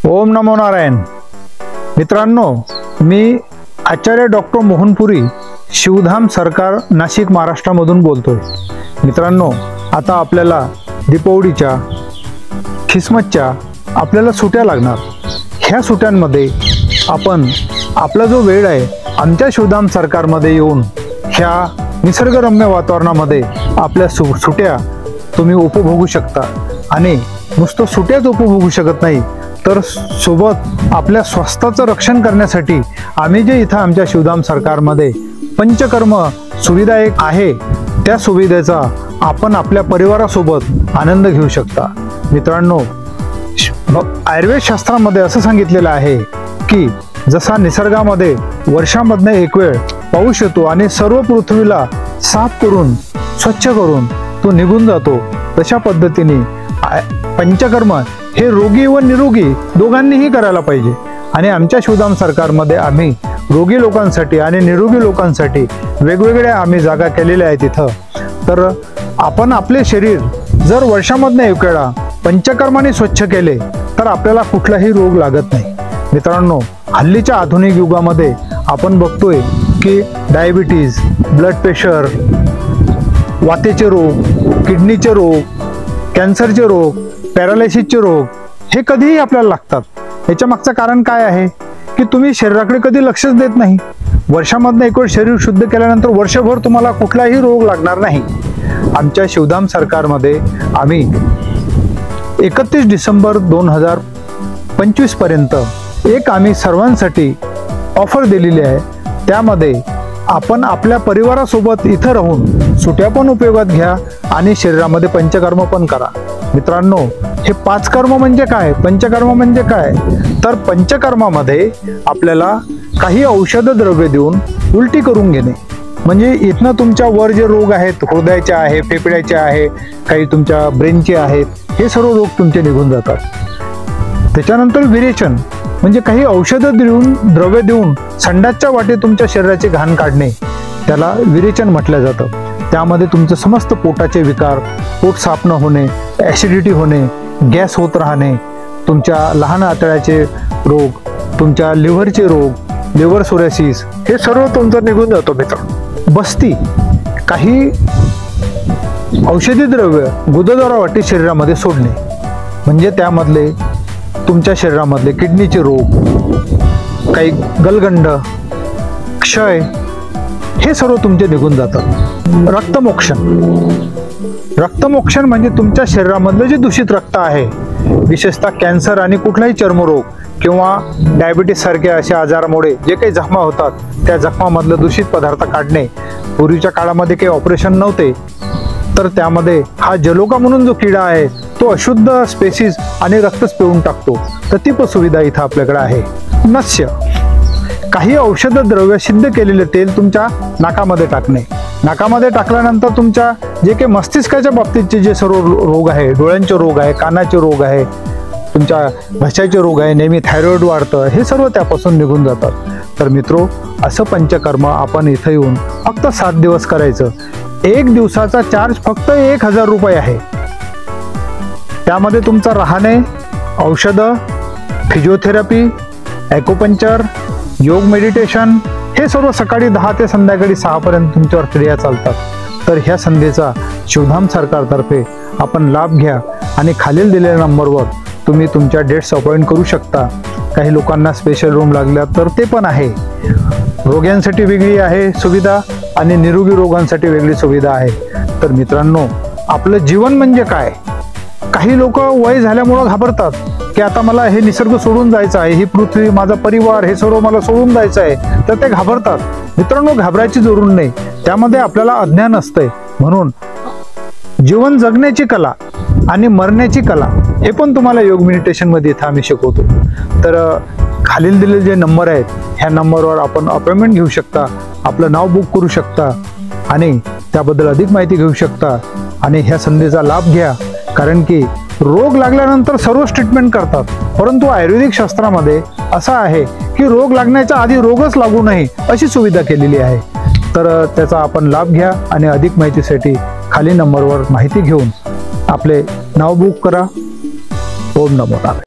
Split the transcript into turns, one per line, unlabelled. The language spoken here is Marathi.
ओम नमो नारायण। मित्रांनो, मी आचार्य डॉक्टर मोहनपुरी, शिवधाम सरकार, नाशिक, महाराष्ट्रामधून बोलतोय। मित्रांनो, आता आपल्याला दीपावलीच्या, ख्रिसमसच्या आपल्याला सुट्या लागणार। ह्या सुट्यांमध्ये आपण आपला जो वेळ आहे आमच्या शिवधाम सरकारमध्ये येऊन ह्या निसर्गरम्य वातावरणामध्ये आपल्या सुट्या तुम्ही उपभोगू शकता। आणि नुसतं सुट्याच उपभोगू शकत नाही, तर सोबत आपल्या स्वास्थ्याचं रक्षण करण्यासाठी आम्ही जे इथं आमच्या शिवधाम सरकारमध्ये पंचकर्म सुविधा एक आहे, त्या सुविधेचा आपण आपल्या परिवारासोबत आनंद घेऊ शकता। मित्रांनो, आयुर्वेद शास्त्रामध्ये असं सांगितलेलं आहे की जसा निसर्गामध्ये वर्षामधनं एक वेळ पाऊस येतो आणि सर्व पृथ्वीला साफ करून स्वच्छ करून तो निघून जातो, तशा पद्धतीने पंचकर्म हे रोगी व निरोगी दोघांनीही करायला पाहिजे। आणि आमच्या शिवधाम सरकारमध्ये आम्ही रोगी लोकांसाठी आणि निरोगी लोकांसाठी वेगवेगळ्या आम्ही जागा केलेल्या आहेत तिथं। तर आपण आपले शरीर जर वर्षामधनं एक वेळा पंचकर्माने स्वच्छ केले तर आपल्याला कुठलाही रोग लागत नाही। मित्रांनो, हल्लीच्या आधुनिक युगामध्ये आपण बघतोय की डायबिटीज, ब्लड प्रेशर, वातेचे रोग, किडनीचे रोग, कॅन्सरचे रोग, पॅरालिसिसचे रोग हे कधीही आपल्याला लागतात। याच्या मागचं कारण काय आहे की तुम्ही शरीराकडे कधी लक्षच देत नाही। वर्षामधनं एक वेळ शरीर शुद्ध केल्यानंतर वर्षभर तुम्हाला कुठलाही रोग लागणार नाही। आमच्या शिवधाम सरकारमध्ये आम्ही 31 डिसेंबर 2025 पर्यंत एक आम्ही सर्वांसाठी ऑफर दिलेली आहे। त्यामध्ये आपण आपल्या परिवारासोबत इथं राहून सुट्या पण उपयोगात घ्या आणि शरीरामध्ये पंचकर्म पण करा। मित्रांनो, हे 5 कर्म म्हणजे काय, पंचकर्म म्हणजे काय, तर पंचकर्मामध्ये आपल्याला काही औषध द्रव्य देऊन उलटी करून घेणे, म्हणजे इथनं तुमच्या वर जे रोग आहेत, हृदयाचे आहे, फेफड्याचे आहे, काही तुमच्या ब्रेनचे आहेत, हे सर्व रोग तुमचे निघून जातात। त्याच्यानंतर विरेचन म्हणजे काही औषधं देऊन, द्रव्य देऊन संडासच्या वाटे तुमच्या शरीराचे घाण काढणे, त्याला विरेचन म्हटलं जातं। त्यामध्ये तुमचं समस्त पोटाचे विकार, पोट साफ न होणे, ॲसिडिटी होणे, गॅस होत राहणे, तुमच्या लहान आतड्याचे रोग, तुमच्या लिव्हरचे रोग, लिव्हर सोरायसिस हे सर्व तुमचं निघून जातो। मित्र, बस्ती काही औषधी द्रव्य गुदद्वारा वाटे शरीरामध्ये सोडणे, म्हणजे त्यामधले तुमच्या शरीरामधले किडनीचे रोग, काही गलगंड, क्षय हे सर्व तुमचे निघून जातात। रक्तमोक्षण, रक्तमोक्षण म्हणजे तुमच्या शरीरामधलं जे दूषित रक्त आहे, विशेषतः कॅन्सर आणि कुठलाही चर्मरोग किंवा डायबिटीस सारखे अशा आजारामुळे जे काही जखमा होतात, त्या जखमामधलं दूषित पदार्थ काढणे। पूर्वीच्या काळामध्ये काही ऑपरेशन नव्हते, तर त्यामध्ये हा जलोका म्हणून जो किडा आहे तो अशुद्ध स्पेसिस आणि रक्तच पिळून टाकतो, तर ती पण सुविधा इथं आपल्याकडे आहे। नस्य, काही औषध द्रव्य सिद्ध केलेले तेल तुमच्या नाकामध्ये टाकणे, नाकामध्ये टाकल्यानंतर तुमच्या जे काही मस्तिष्काच्या बाबतीतचे जे सर्व रोग आहे, डोळ्यांचे रोग आहे, कानाचे रोग आहे, तुमच्या घशाचे रोग आहे, नेहमी थायरॉइड वाढतं, हे सर्व त्यापासून निघून जातात। तर मित्रो, असं पंचकर्म आपण इथं येऊन फक्त 7 दिवस करायचं। एक दिवसाचा चार्ज फक्त 1000 रुपये आहे। त्यामध्ये तुमचं राहणे, औषधं, फिजिओथेरपी, ॲक्युपंक्चर, योग, मेडिटेशन हे सर्व सकाळी 10 ते संध्याकाळी 6 पर्यंत तुमच्यावर क्रिया चालतात। तर ह्या संधीचा शिवधाम सरकारतर्फे आपण लाभ घ्या आणि खालील दिलेल्या नंबरवर तुम्ही तुमच्या डेट्स अपॉइंट करू शकता। काही लोकांना स्पेशल रूम लागल्या तर ते पण आहे। रोग्यांसाठी वेगळी आहे सुविधा आणि निरोगी रोगांसाठी वेगळी सुविधा आहे। तर मित्रांनो, आपलं जीवन म्हणजे काय, काही लोक वय झाल्यामुळं घाबरतात की आता मला हे निसर्ग सोडून जायचं आहे, ही पृथ्वी, माझा परिवार हे सर्व मला सोडून जायचं आहे, तर ते घाबरतात। मित्रांनो, घाबरायची जरूर नाही, त्यामध्ये आपल्याला अज्ञान असतंय। म्हणून जीवन जगण्याची कला आणि मरण्याची कला हे पण तुम्हाला योग मेडिटेशन मध्ये इथं आम्ही शिकवतो। तर खालील दिलेले जे नंबर आहेत, ह्या नंबरवर आपण अपॉइंटमेंट घेऊ शकता, आपलं नाव बुक करू शकता आणि त्याबद्दल अधिक माहिती घेऊ शकता आणि ह्या संधीचा लाभ घ्या। कारण की रोग लागल्यानंतर सर्वच ट्रीटमेंट करतात, परंतु आयुर्वेदिक शास्त्रामध्ये असं आहे की रोग लागण्याच्या आधी रोगच लागू नये अशी सुविधा केलेली आहे। तर त्याचा आपण लाभ घ्या आणि अधिक माहितीसाठी खाली नंबरवर माहिती घेऊन आपले नाव बुक करा। ओम नमो नारायण।